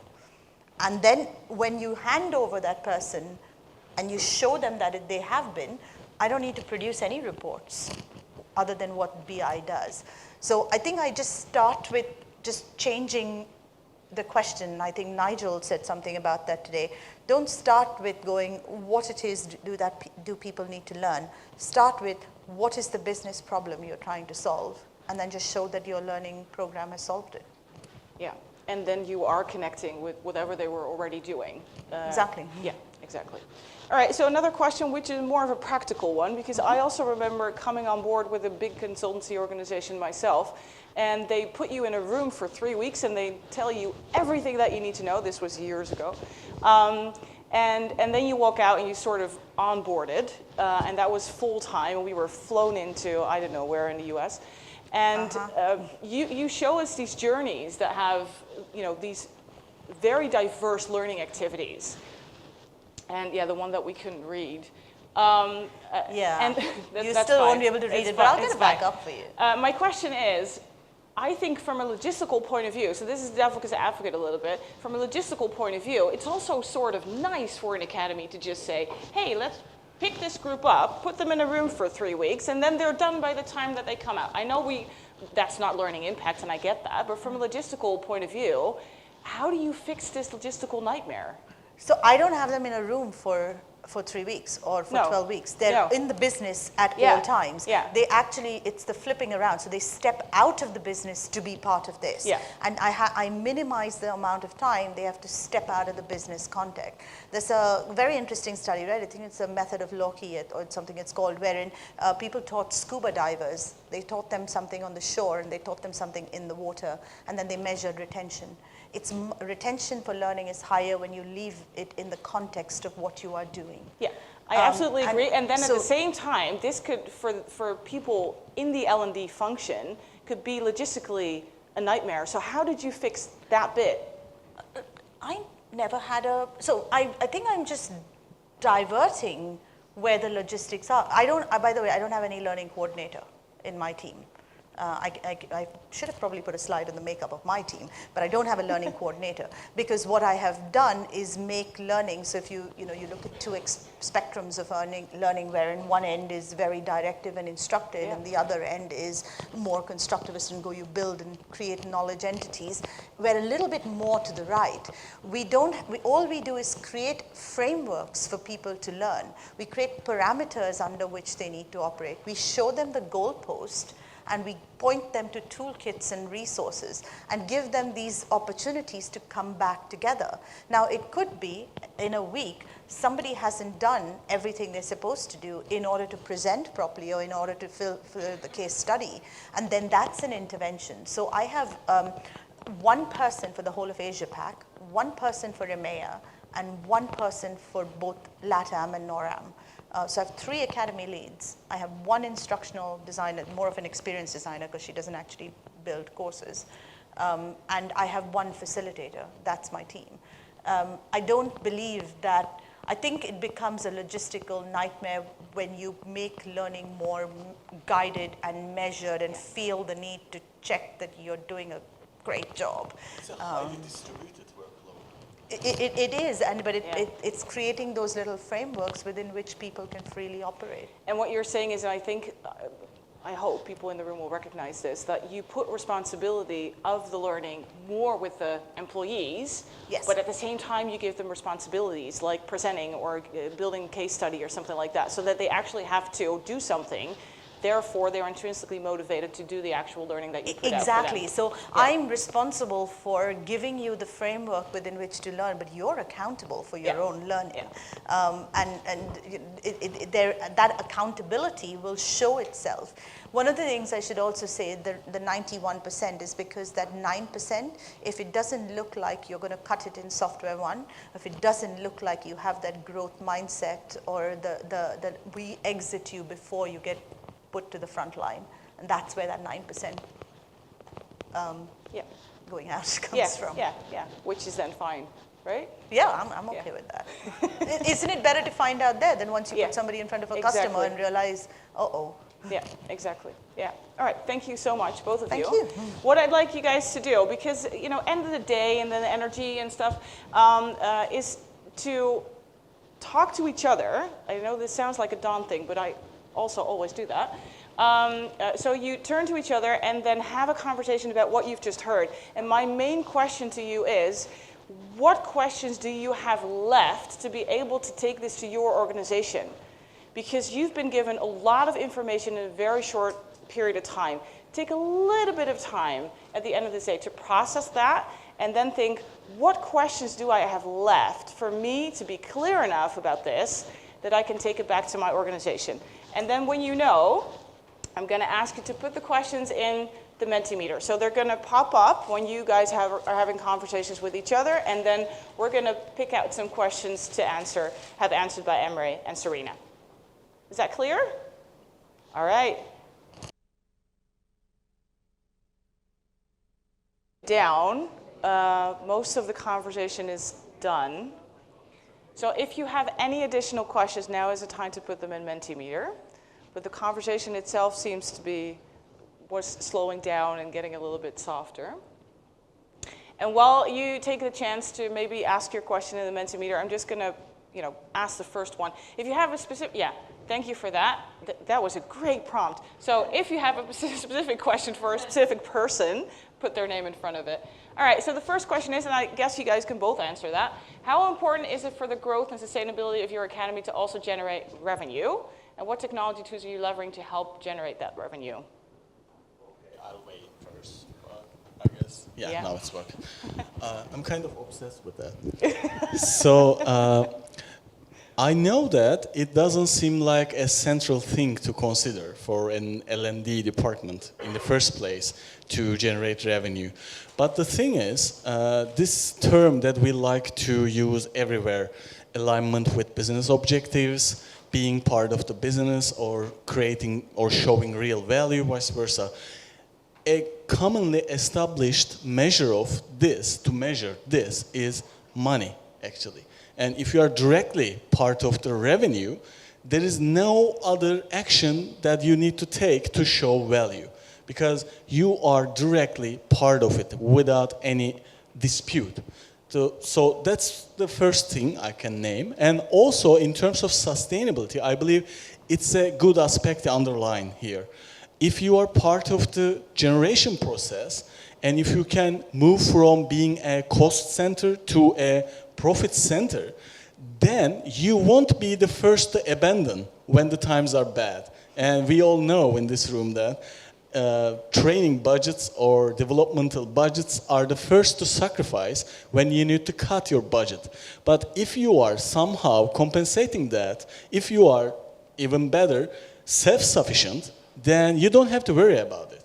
And then when you hand over that person and you show them that they have been, I don't need to produce any reports other than what BI does. So I think I just start with just changing the question. I think Nigel said something about that today. Don't start with going, what it is do people need to learn. Start with, what is the business problem you're trying to solve? And then just show that your learning program has solved it. Yeah, and then you are connecting with whatever they were already doing. Exactly. Yeah, exactly. All right, so another question, which is more of a practical one, because I also remember coming on board with a big consultancy organization myself, and they put you in a room for 3 weeks and they tell you everything that you need to know. This was years ago. And then you walk out and you sort of onboarded, and that was full time. We were flown into, I don't know where in the US. And you show us these journeys that have, these very diverse learning activities. And yeah, the one that we couldn't read. Yeah, and you that's still fine. won't be able to read It's it, but I'll fine. get it back up for you. My question is, I think from a logistical point of view, so this is devil's advocate a little bit, from a logistical point of view, it's also sort of nice for an academy to just say, hey, let's pick this group up, put them in a room for 3 weeks, and then they're done by the time that they come out. I know that's not learning impact, and I get that, but from a logistical point of view, how do you fix this logistical nightmare? So I don't have them in a room for 3 weeks or for 12 weeks. They're in the business at all times. Yeah. They actually, it's the flipping around. So they step out of the business to be part of this. Yeah. And I minimize the amount of time they have to step out of the business context. There's a very interesting study, right? I think it's a method of Lockheed or something it's called, wherein people taught scuba divers. They taught them something on the shore and they taught them something in the water, and then they measured retention. Retention for learning is higher when you leave it in the context of what you are doing. Yeah, I absolutely agree. And then at the same time, this could, for people in the L&D function, could be logistically a nightmare. So how did you fix that bit? I never had so I think I'm just diverting where the logistics are. By the way, I don't have any learning coordinator in my team. I should have probably put a slide on the makeup of my team, but I don't have a learning coordinator, because what I have done is make learning. So if you look at two spectrums of learning, where in one end is very directive and instructive, and the other end is more constructivist and you build and create knowledge entities. We're a little bit more to the right. All we do is create frameworks for people to learn. We create parameters under which they need to operate. We show them the goalpost, and we point them to toolkits and resources and give them these opportunities to come back together. Now, it could be in a week, somebody hasn't done everything they're supposed to do in order to present properly or in order to fill the case study, and then that's an intervention. So I have one person for the whole of Asia Pac, one person for EMEA, and one person for both LATAM and NORAM. So I have 3 academy leads. I have 1 instructional designer, more of an experienced designer because she doesn't actually build courses. And I have 1 facilitator. That's my team. I don't believe that, I think it becomes a logistical nightmare when you make learning more guided and measured and feel the need to check that you're doing a great job. It's a highly distributed workload. It is, but it's creating those little frameworks within which people can freely operate. And what you're saying is, and I think, I hope people in the room will recognize this, that you put responsibility of the learning more with the employees, but at the same time you give them responsibilities like presenting or building a case study or something like that, so that they actually have to do something. Therefore, they're intrinsically motivated to do the actual learning that you put out for them. Exactly. So I'm responsible for giving you the framework within which to learn, but you're accountable for your own learning. That accountability will show itself. One of the things I should also say, the 91% is because that 9%, if it doesn't look like you're going to cut it in software 1, if it doesn't look like you have that growth mindset, or we exit you before you get put to the front line, And that's where that 9% Yeah. going out comes from. Yeah. Which is then fine, right? Yeah, I'm okay with that. Isn't it better to find out there than once you put somebody in front of a customer and realize, uh-oh. Yeah, exactly. Yeah. All right. Thank you so much, both of you. Thank you. What I'd like you guys to do, because end of the day and then the energy and stuff, is to talk to each other. I know this sounds like a Dawn thing, but I also always do that. So you turn to each other and then have a conversation about what you've just heard. And my main question to you is, what questions do you have left to be able to take this to your organization? Because you've been given a lot of information in a very short period of time. Take a little bit of time at the end of the day to process that and then think, what questions do I have left for me to be clear enough about this that I can take it back to my organization? And then when you know, I'm going to ask you to put the questions in the Mentimeter. So they're going to pop up when you guys are having conversations with each other, and then we're going to pick out some questions to have answered by Emre and Serena. Is that clear? All right. Down, most of the conversation is done. So if you have any additional questions, now is the time to put them in Mentimeter. But the conversation itself seems to be slowing down and getting a little bit softer. And while you take the chance to maybe ask your question in the Mentimeter, I'm just going to, ask the first one. If you have a specific, thank you for that. That was a great prompt. So if you have a specific question for a specific person, put their name in front of it. All right, so the first question is, and I guess you guys can both answer that, how important is it for the growth and sustainability of your academy to also generate revenue? And what technology tools are you leveraging to help generate that revenue? Okay, I'll wait first. I guess. Yeah, now it's working. I'm kind of obsessed with that. So I know that it doesn't seem like a central thing to consider for an L&D department in the first place to generate revenue. But the thing is, this term that we like to use everywhere, alignment with business objectives, being part of the business or creating or showing real value, vice versa. A commonly established measure of this, to measure this, is money, actually. And if you are directly part of the revenue, there is no other action that you need to take to show value, because you are directly part of it without any dispute. So that's the first thing I can name. And also in terms of sustainability, I believe it's a good aspect to underline here. If you are part of the generation process, and if you can move from being a cost center to a profit center, then you won't be the first to abandon when the times are bad. And we all know in this room that training budgets or developmental budgets are the first to sacrifice when you need to cut your budget. But if you are somehow compensating that, if you are even better, self-sufficient, then you don't have to worry about it.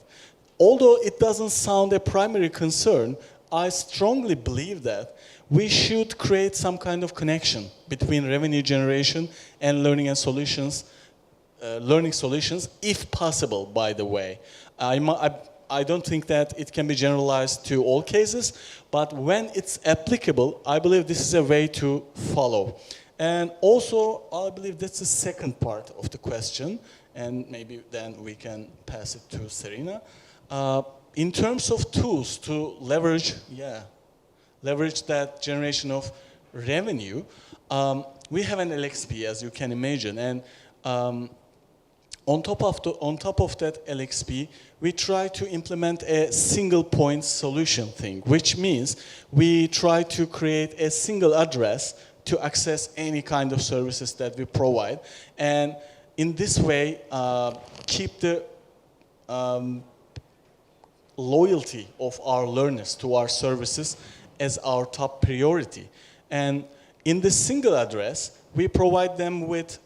Although it doesn't sound a primary concern, I strongly believe that we should create some kind of connection between revenue generation and learning solutions, if possible, by the way. I don't think that it can be generalized to all cases, but when it's applicable, I believe this is a way to follow. And also, I believe that's the second part of the question, and maybe then we can pass it to Serena. In terms of tools to leverage that generation of revenue, we have an LXP, as you can imagine, and on top of that LXP, we try to implement a single point solution thing, which means we try to create a single address to access any kind of services that we provide, and in this way keep the loyalty of our learners to our services as our top priority. And in this single address, we provide them with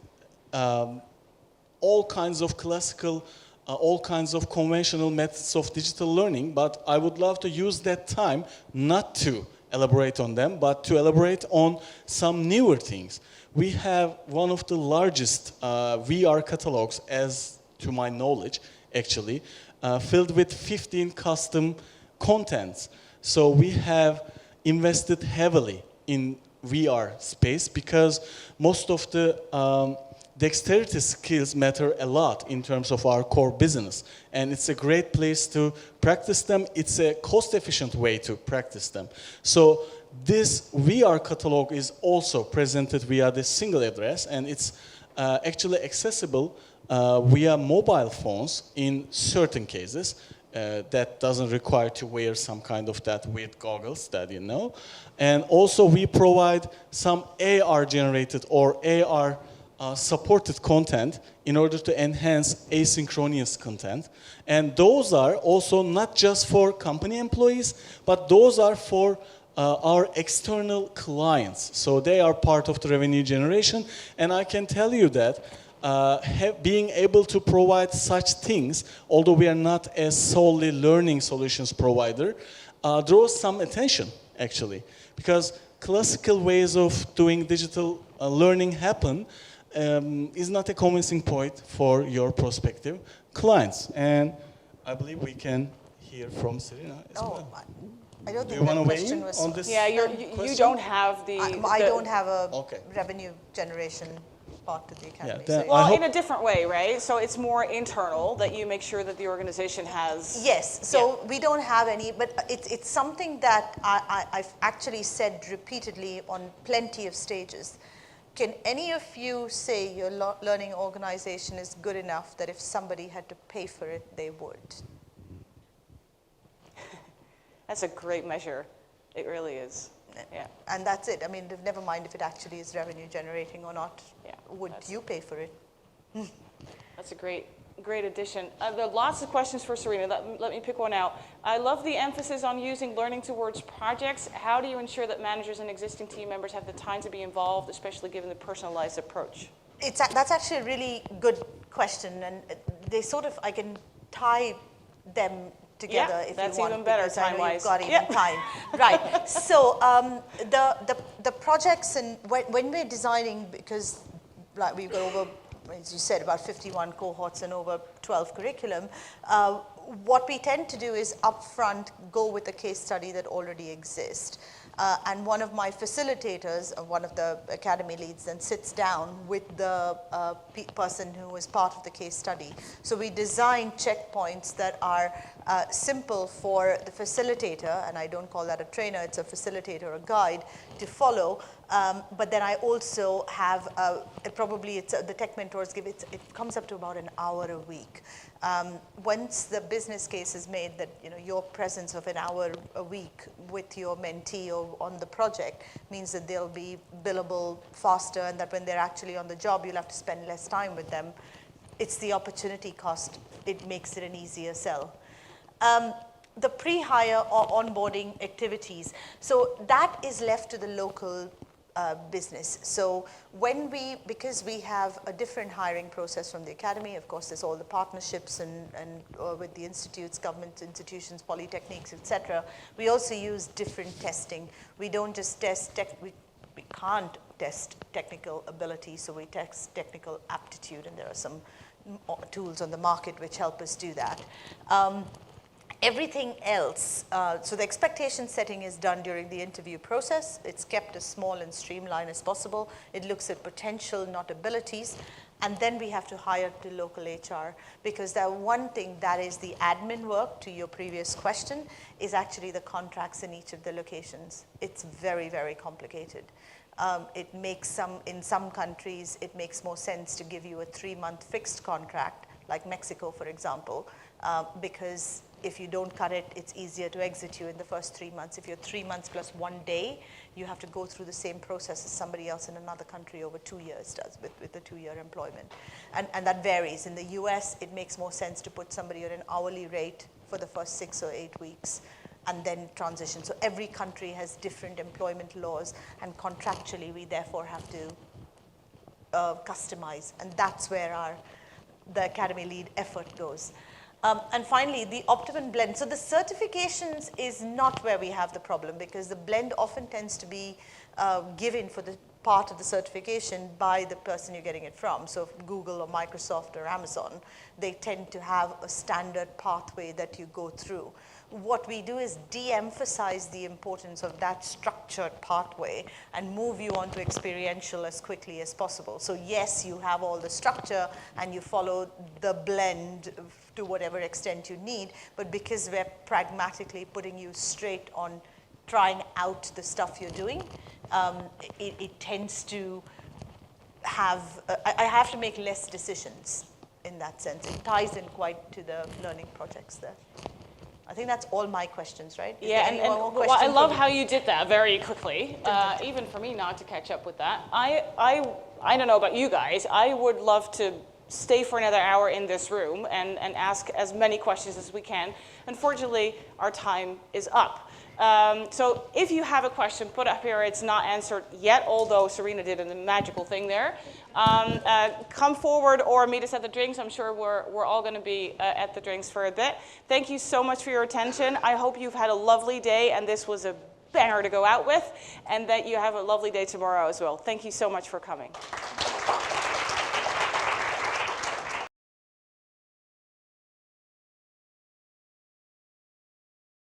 all kinds of classical, all kinds of conventional methods of digital learning, but I would love to use that time not to elaborate on them, but to elaborate on some newer things. We have one of the largest VR catalogs, as to my knowledge, actually, filled with 15 custom contents. So we have invested heavily in VR space because most of the dexterity skills matter a lot in terms of our core business. And it's a great place to practice them. It's a cost-efficient way to practice them. So this VR catalog is also presented via the single address, and it's actually accessible via mobile phones in certain cases. That doesn't require to wear some kind of that weird goggles that you know. And also we provide some AR generated or AR supported content in order to enhance asynchronous content. And those are also not just for company employees, but those are for our external clients. So they are part of the revenue generation. And I can tell you that being able to provide such things, although we are not a solely learning solutions provider, draws some attention, actually. Because classical ways of doing digital learning happen is not a convincing point for your prospective clients. And I believe we can hear from Serena as well. I don't Do think you want that to weigh question in was... on this? Yeah, you don't have the... I don't have a Okay. revenue generation part to the academy. Yeah, so- Well, in a different way, right? So it's more internal, that you make sure that the organization has... Yes, so we don't have any, but it's something that I've actually said repeatedly on plenty of stages. Can any of you say your learning organization is good enough that if somebody had to pay for it, they would? That's a great measure. It really is. Yeah. And that's it. I mean, never mind if it actually is revenue generating or not. Yeah, Would you pay for it? That's a great addition. There are lots of questions for Serena. Let me pick one out. I love the emphasis on using learning towards projects. How do you ensure that managers and existing team members have the time to be involved, especially given the personalized approach? That's actually a really good question, and they sort of, I can tie them together if that's you want, even better because I know time-wise. you've got even time. Right. So the projects, and when we're designing, because like we've got over, as you said, about 51 cohorts and over 12 curriculum, what we tend to do is upfront go with a case study that already exists. And one of my facilitators, one of the academy leads, then sits down with the person who is part of the case study. So we design checkpoints that are simple for the facilitator, and I don't call that a trainer, it's a facilitator, a guide, to follow. But then I also have, the tech mentors give it comes up to about an hour a week. Once the business case is made that your presence of an hour a week with your mentee or on the project means that they'll be billable faster, and that when they're actually on the job, you'll have to spend less time with them. It's the opportunity cost. It makes it an easier sell. The pre-hire or onboarding activities. So that is left to the local business. So because we have a different hiring process from the academy, of course, there's all the partnerships and with the institutes, government institutions, polytechnics, etc. We also use different testing. We don't just test we can't test technical ability, so we test technical aptitude, and there are some tools on the market which help us do that. Everything else, so the expectation setting is done during the interview process. It's kept as small and streamlined as possible. It looks at potential, not abilities. And then we have to hire the local HR, because the one thing that is the admin work, to your previous question, is actually the contracts in each of the locations. It's very, very complicated. It makes in some countries, it makes more sense to give you a 3-month fixed contract, like Mexico, for example, because if you don't cut it, it's easier to exit you in the first 3 months. If you're 3 months plus 1 day, you have to go through the same process as somebody else in another country over 2 years does with the 2-year employment. And that varies. In the US, it makes more sense to put somebody at an hourly rate for the first 6 or 8 weeks and then transition. So every country has different employment laws, and contractually, we therefore have to customize. And that's where the academy lead effort goes. And finally, the optimum blend. So the certifications is not where we have the problem, because the blend often tends to be given for the part of the certification by the person you're getting it from. So Google or Microsoft or Amazon, they tend to have a standard pathway that you go through. What we do is de-emphasize the importance of that structured pathway and move you on to experiential as quickly as possible. So yes, you have all the structure and you follow the blend to whatever extent you need, but because we're pragmatically putting you straight on trying out the stuff you're doing, it tends to have, I have to make less decisions in that sense. It ties in quite to the learning projects there. I think that's all my questions, right? Yeah, and well, I love how you did that very quickly, even for me not to catch up with that. I don't know about you guys, I would love to stay for another hour in this room and ask as many questions as we can. Unfortunately, our time is up. So if you have a question, put up here. It's not answered yet, although Serena did a magical thing there. Come forward or meet us at the drinks. I'm sure we're all going to be at the drinks for a bit. Thank you so much for your attention. I hope you've had a lovely day, and this was a banger to go out with, and that you have a lovely day tomorrow as well. Thank you so much for coming.